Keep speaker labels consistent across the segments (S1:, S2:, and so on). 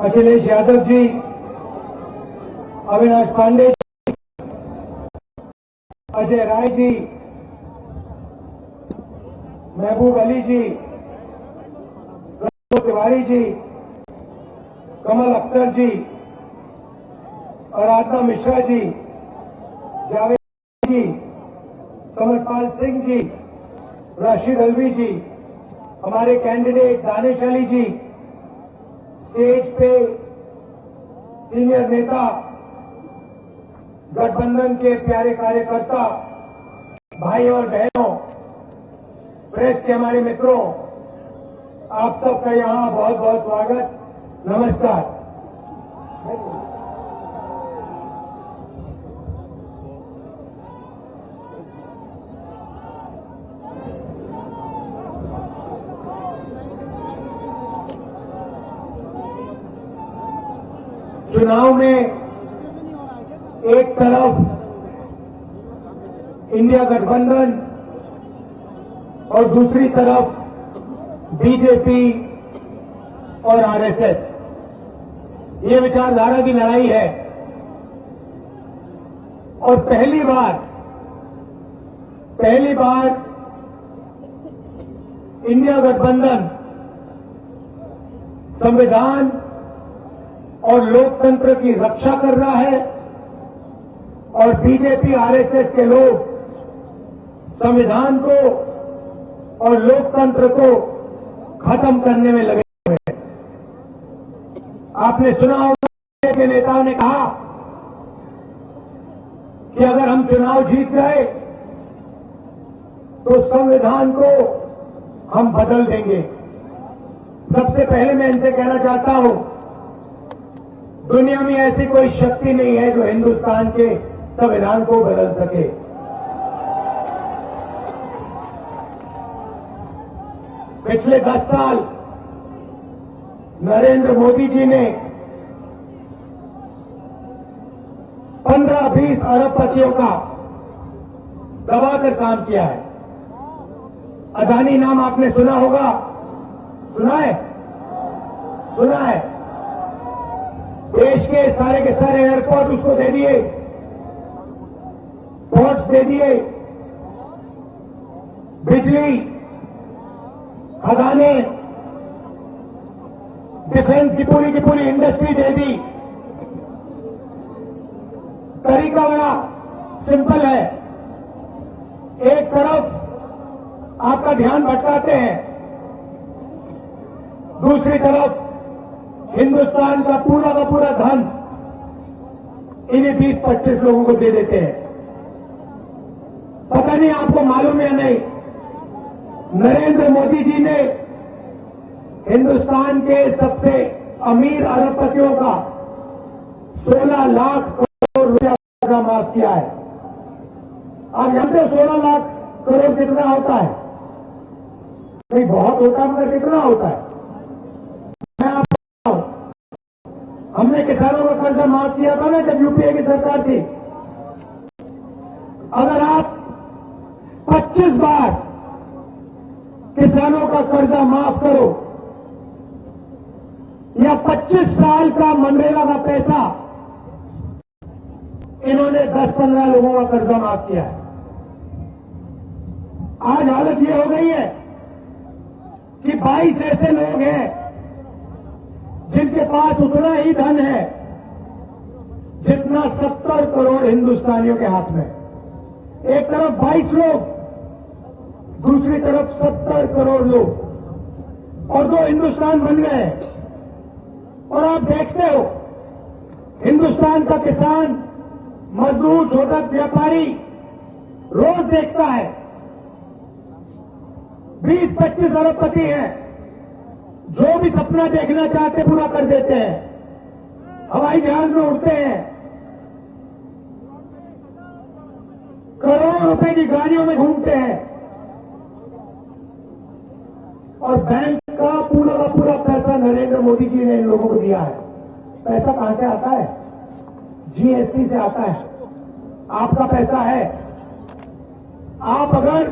S1: अखिलेश यादव जी, अविनाश पांडे जी, अजय राय जी, महबूब अली जी, रघु तिवारी जी, कमल अख्तर जी, आराधना मिश्रा जी, जावेद जी, समरपाल सिंह जी, राशिद अलवी जी, हमारे कैंडिडेट दानिश अली जी, स्टेज पे सीनियर नेता, गठबंधन के प्यारे कार्यकर्ता, भाई और बहनों, प्रेस के हमारे मित्रों, आप सबका यहां बहुत बहुत स्वागत, नमस्कार। चुनाव में एक तरफ इंडिया गठबंधन और दूसरी तरफ बीजेपी और आरएसएस, ये विचारधारा की लड़ाई है। और पहली बार इंडिया गठबंधन संविधान और लोकतंत्र की रक्षा कर रहा है और बीजेपी आरएसएस के लोग संविधान को और लोकतंत्र को खत्म करने में लगे हुए हैं। आपने सुना होगा कि नेताओं ने कहा कि अगर हम चुनाव जीत गए तो संविधान को हम बदल देंगे। सबसे पहले मैं इनसे कहना चाहता हूं, दुनिया में ऐसी कोई शक्ति नहीं है जो हिंदुस्तान के संविधान को बदल सके। पिछले 10 साल नरेंद्र मोदी जी ने 15-20 अरबपतियों का दबाकर काम किया है। अदानी नाम आपने सुना होगा, सुना है। देश के सारे एयरपोर्ट उसको दे दिए, पोर्ट्स दे दिए, बिजली, खदानें, डिफेंस की पूरी इंडस्ट्री दे दी। तरीका बड़ा सिंपल है, एक तरफ आपका ध्यान भटकाते हैं, दूसरी तरफ हिंदुस्तान का पूरा धन इन्हीं 20-25 लोगों को दे देते हैं। पता नहीं आपको मालूम है या नहीं, नरेंद्र मोदी जी ने हिंदुस्तान के सबसे अमीर अरबपतियों का 16 लाख करोड़ रुपया कर्जा माफ किया है। आप जानते हो 16 लाख करोड़ कितना होता है? नहीं बहुत होता है, मगर कितना होता है? मैं आपको हमने किसानों का कर्जा माफ किया था ना जब यूपीए की सरकार थी। अगर आप 25 बार किसानों का कर्जा माफ करो या 25 साल का मनरेगा का पैसा, इन्होंने 10-15 लोगों का कर्जा माफ किया है। आज हालत यह हो गई है कि 22 ऐसे लोग हैं जिनके पास उतना ही धन है जितना 70 करोड़ हिंदुस्तानियों के हाथ में। एक तरफ 22 लोग, दूसरी तरफ 70 करोड़ लोग, और 2 हिंदुस्तान बन गए। और आप देखते हो हिंदुस्तान का किसान, मजदूर, छोटा व्यापारी रोज देखता है 20-25 अरबपति हैं, जो भी सपना देखना चाहते पूरा कर देते हैं। हवाई जहाज में उड़ते हैं, करोड़ों रुपए की गाड़ियों में घूमते हैं, और बैंक का पूरा पैसा नरेंद्र मोदी जी ने इन लोगों को दिया है। पैसा कहां से आता है? जीएसटी से आता है। आपका पैसा है, आप अगर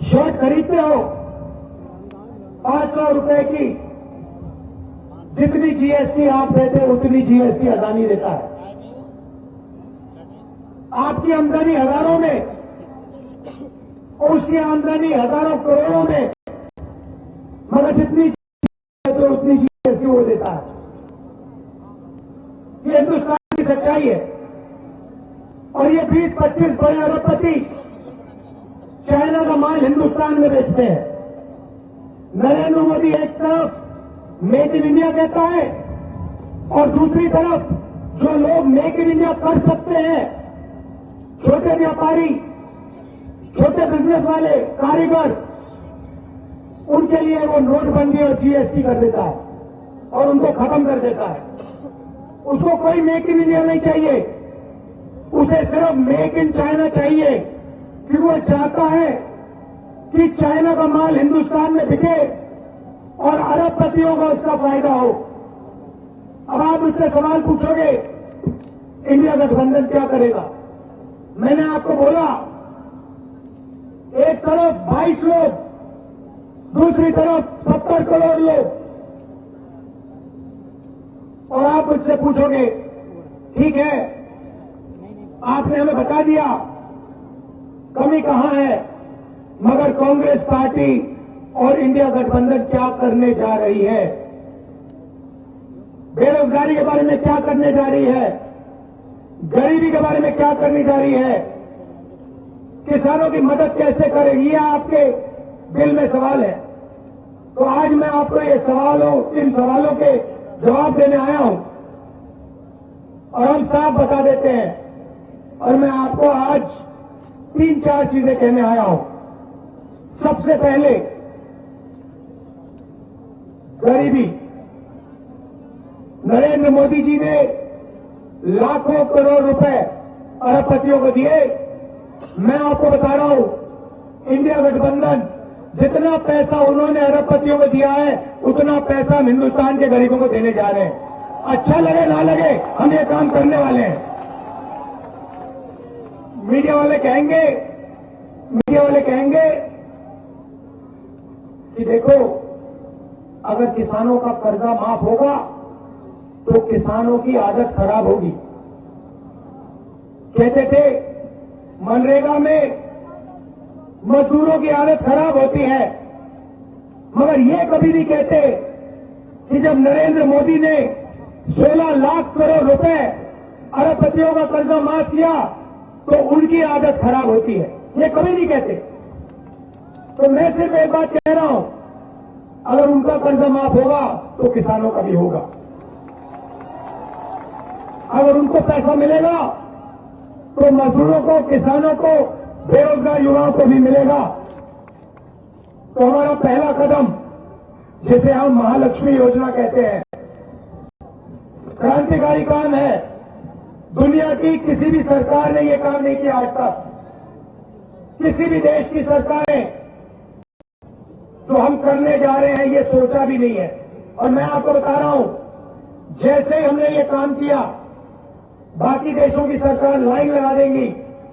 S1: शर्ट खरीदते हो 500 रुपए की, जितनी जीएसटी आप देते हो उतनी जीएसटी अदानी देता है। आपकी आमदनी हजारों में और उसकी आमदनी हजारों करोड़ों में, मगर जितनी तो उतनी जीएसटी वो देता है। ये हिंदुस्तान की सच्चाई है। और ये 20-25 बड़े अरबपति चाइना का माल हिंदुस्तान में बेचते हैं। नरेंद्र मोदी एक तरफ मेक इन इंडिया कहता है और दूसरी तरफ जो लोग मेक इन इंडिया कर सकते हैं, छोटे व्यापारी, छोटे बिजनेस वाले, कारीगर, उनके लिए वो नोटबंदी और जीएसटी कर देता है और उनको खत्म कर देता है। उसको कोई मेक इन इंडिया नहीं चाहिए, उसे सिर्फ मेक इन चाइना चाहिए, क्योंकि वो चाहता है कि चाइना का माल हिंदुस्तान में बिके और अरबपतियों को उसका फायदा हो। अब आप मुझसे सवाल पूछोगे इंडिया गठबंधन क्या करेगा? मैंने आपको बोला, एक तरफ 22 लोग, दूसरी तरफ 70 करोड़ लोग, और आप मुझसे पूछोगे ठीक है, आपने हमें बता दिया कमी कहां है, मगर कांग्रेस पार्टी और इंडिया गठबंधन क्या करने जा रही है? बेरोजगारी के बारे में क्या करने जा रही है? गरीबी के बारे में क्या करने जा रही है? किसानों की मदद कैसे करेगी? ये आपके दिल में सवाल है। तो आज मैं आपको ये इन सवालों के जवाब देने आया हूं और हम साफ बता देते हैं। और मैं आपको आज 3-4 चीजें कहने आया हूं। सबसे पहले गरीबी। नरेंद्र मोदी जी ने लाखों करोड़ रुपए अरबपतियों को दिए। मैं आपको बता रहा हूं, इंडिया गठबंधन जितना पैसा उन्होंने अरबपतियों को दिया है, उतना पैसा हम हिंदुस्तान के गरीबों को देने जा रहे हैं। अच्छा लगे ना लगे, हम ये काम करने वाले हैं। मीडिया वाले कहेंगे कि देखो, अगर किसानों का कर्जा माफ होगा तो किसानों की आदत खराब होगी। कहते थे मनरेगा में मजदूरों की आदत खराब होती है, मगर ये कभी नहीं कहते कि जब नरेंद्र मोदी ने 16 लाख करोड़ रुपए अरबपतियों का कर्जा माफ किया तो उनकी आदत खराब होती है। ये कभी नहीं कहते। तो मैं सिर्फ एक बात कह रहा हूं, अगर उनका कर्जा माफ होगा तो किसानों का भी होगा। अगर उनको पैसा मिलेगा तो मजदूरों को, किसानों को, बेरोजगार युवाओं को भी मिलेगा। तो हमारा पहला कदम, जिसे हम महालक्ष्मी योजना कहते हैं, क्रांतिकारी काम है। दुनिया की किसी भी सरकार ने यह काम नहीं किया आज तक। किसी भी देश की सरकारें जो हम करने जा रहे हैं ये सोचा भी नहीं है। और मैं आपको बता रहा हूं, जैसे हमने ये काम किया, बाकी देशों की सरकार लाइन लगा देंगी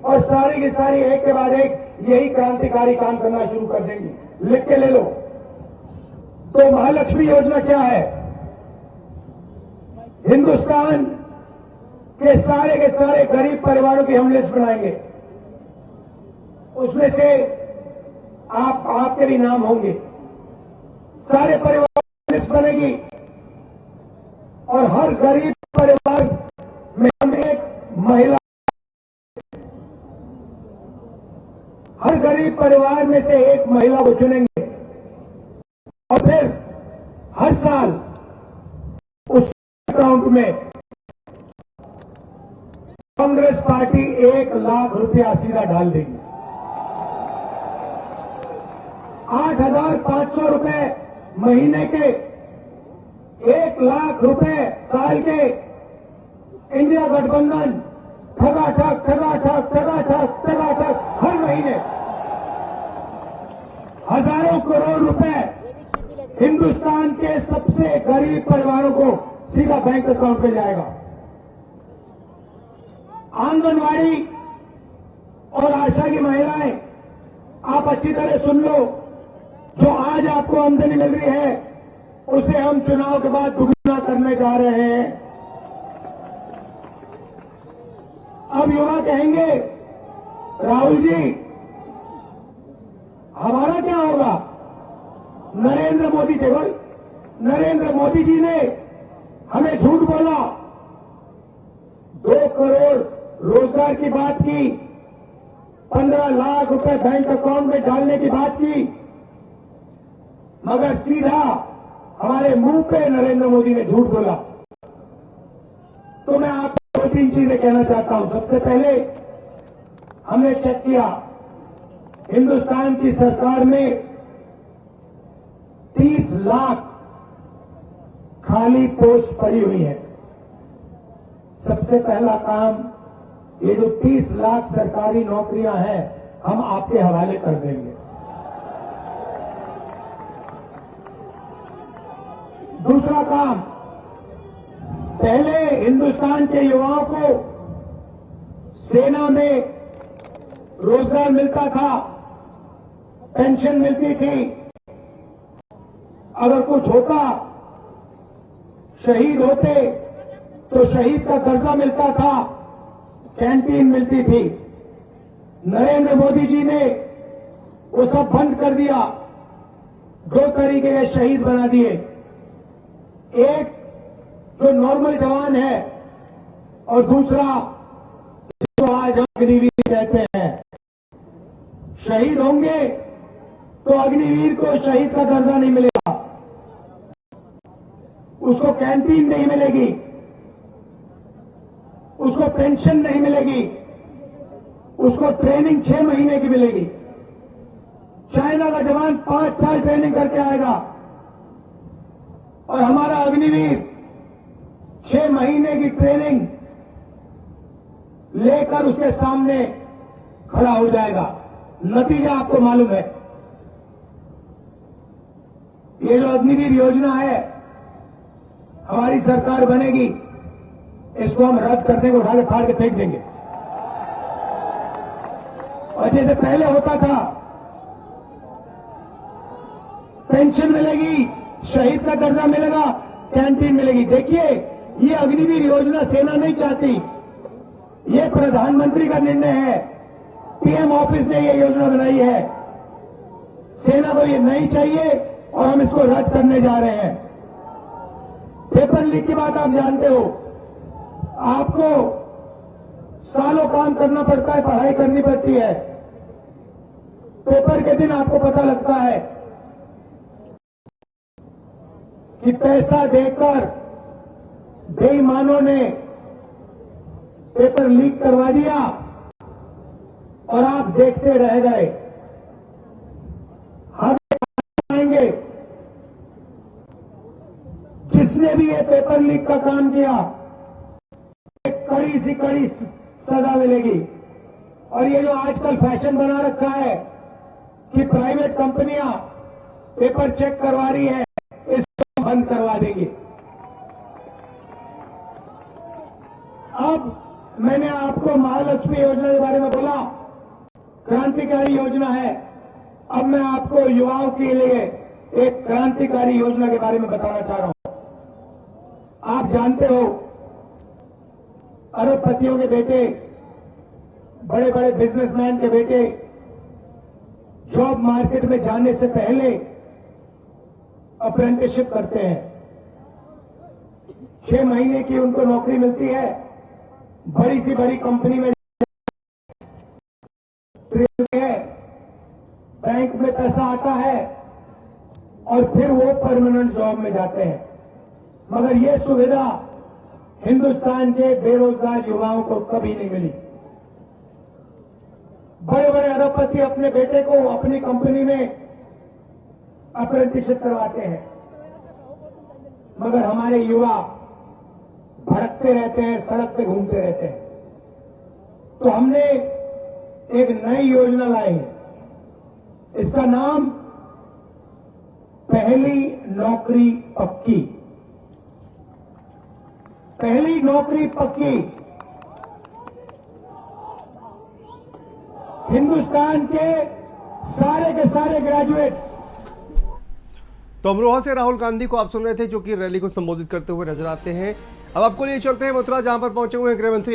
S1: और सारी की सारी एक के बाद एक यही क्रांतिकारी काम करना शुरू कर देंगी। लिख के ले लो। तो महालक्ष्मी योजना क्या है? हिंदुस्तान के सारे गरीब परिवारों की हम लिस्ट बनाएंगे। उसमें से आपके भी नाम होंगे। सारे परिवार की लिस्ट बनेगी और हर गरीब परिवार में हम एक महिला, हर गरीब परिवार में से एक महिला को चुनेंगे और फिर हर साल उस अकाउंट में कांग्रेस पार्टी 1 लाख रुपया सीधा डाल देगी। 8,500 रुपए महीने के, 1 लाख रुपए साल के, इंडिया गठबंधन ठगाठक हर महीने हजारों करोड़ रुपए हिंदुस्तान के सबसे गरीब परिवारों को सीधा बैंक अकाउंट में जाएगा। आंगनवाड़ी और आशा की महिलाएं, आप अच्छी तरह सुन लो, जो आज आपको आमदनी मिल रही है उसे हम चुनाव के बाद दुगना करने जा रहे हैं। अब युवा कहेंगे, राहुल जी हमारा क्या होगा? नरेंद्र मोदी जी ने हमें झूठ बोला, 2 करोड़ रोजगार की बात की, 15 लाख रुपए बैंक अकाउंट में डालने की बात की, मगर सीधा हमारे मुंह पे नरेंद्र मोदी ने झूठ बोला। तो मैं आपको 2-3 चीजें कहना चाहता हूं। सबसे पहले हमने चेक किया, हिंदुस्तान की सरकार में 30 लाख खाली पोस्ट पड़ी हुई है। सबसे पहला काम, ये जो 30 लाख सरकारी नौकरियां हैं हम आपके हवाले कर देंगे। दूसरा काम, पहले हिंदुस्तान के युवाओं को सेना में रोजगार मिलता था, पेंशन मिलती थी, अगर कुछ होता, शहीद होते तो शहीद का दर्जा मिलता था, कैंटीन मिलती थी। नरेंद्र मोदी जी ने वो सब बंद कर दिया, 2 तरीके के शहीद बना दिए। एक जो नॉर्मल जवान है और दूसरा जो आज हम अग्निवीर कहते हैं। शहीद होंगे तो अग्निवीर को शहीद का दर्जा नहीं मिलेगा, उसको कैंटीन नहीं मिलेगी, उसको पेंशन नहीं मिलेगी, उसको ट्रेनिंग 6 महीने की मिलेगी। चाइना का जवान 5 साल ट्रेनिंग करके आएगा और हमारा अग्निवीर 6 महीने की ट्रेनिंग लेकर उसके सामने खड़ा हो जाएगा। नतीजा आपको मालूम है। ये जो अग्निवीर योजना है, हमारी सरकार बनेगी, इसको हम रद्द करने को उठा के फाड़ के फेंक देंगे। और जैसे पहले होता था, पेंशन मिलेगी, शहीद का दर्जा मिलेगा, कैंटीन मिलेगी। देखिए, ये अग्निवीर योजना सेना नहीं चाहती, ये प्रधानमंत्री का निर्णय है, पीएम ऑफिस ने ये योजना बनाई है। सेना को ये नहीं चाहिए और हम इसको रद्द करने जा रहे हैं। पेपर लीक की बात आप जानते हो, आपको सालों काम करना पड़ता है, पढ़ाई करनी पड़ती है, पेपर के दिन आपको पता लगता है कि पैसा देकर बेईमानों ने पेपर लीक करवा दिया और आप देखते रह गए। हम आएंगे, जिसने भी ये पेपर लीक का काम किया, एक कड़ी सी कड़ी सजा मिलेगी। और ये जो आजकल फैशन बना रखा है कि प्राइवेट कंपनियां पेपर चेक करवा रही है, इसको बंद करवा देंगे। अब मैंने आपको महालक्ष्मी योजना के बारे में बोला, क्रांतिकारी योजना है। अब मैं आपको युवाओं के लिए एक क्रांतिकारी योजना के बारे में बताना चाह रहा हूं। आप जानते हो, अरबपतियों के बेटे, बड़े बड़े बिजनेसमैन के बेटे जॉब मार्केट में जाने से पहले अप्रेंटिसशिप करते हैं। 6 महीने की उनको नौकरी मिलती है, बड़ी सी बड़ी कंपनी में बैंक में पैसा आता है और फिर वो परमानेंट जॉब में जाते हैं। मगर ये सुविधा हिंदुस्तान के बेरोजगार युवाओं को कभी नहीं मिली। बड़े बड़े अरबपति अपने बेटे को अपनी कंपनी में अप्रेंटिसशिप करवाते हैं, मगर हमारे युवा भटकते रहते हैं, सड़क पे घूमते रहते हैं। तो हमने एक नई योजना लाई, इसका नाम पहली नौकरी पक्की। पहली नौकरी पक्की। हिंदुस्तान के सारे ग्रेजुएट्स।
S2: तो अमरोहा से राहुल गांधी को आप सुन रहे थे, जो कि रैली को संबोधित करते हुए नजर आते हैं। अब आपको लिए चलते हैं मथुरा, जहां पर पहुंचे हुए हैं गृह मंत्री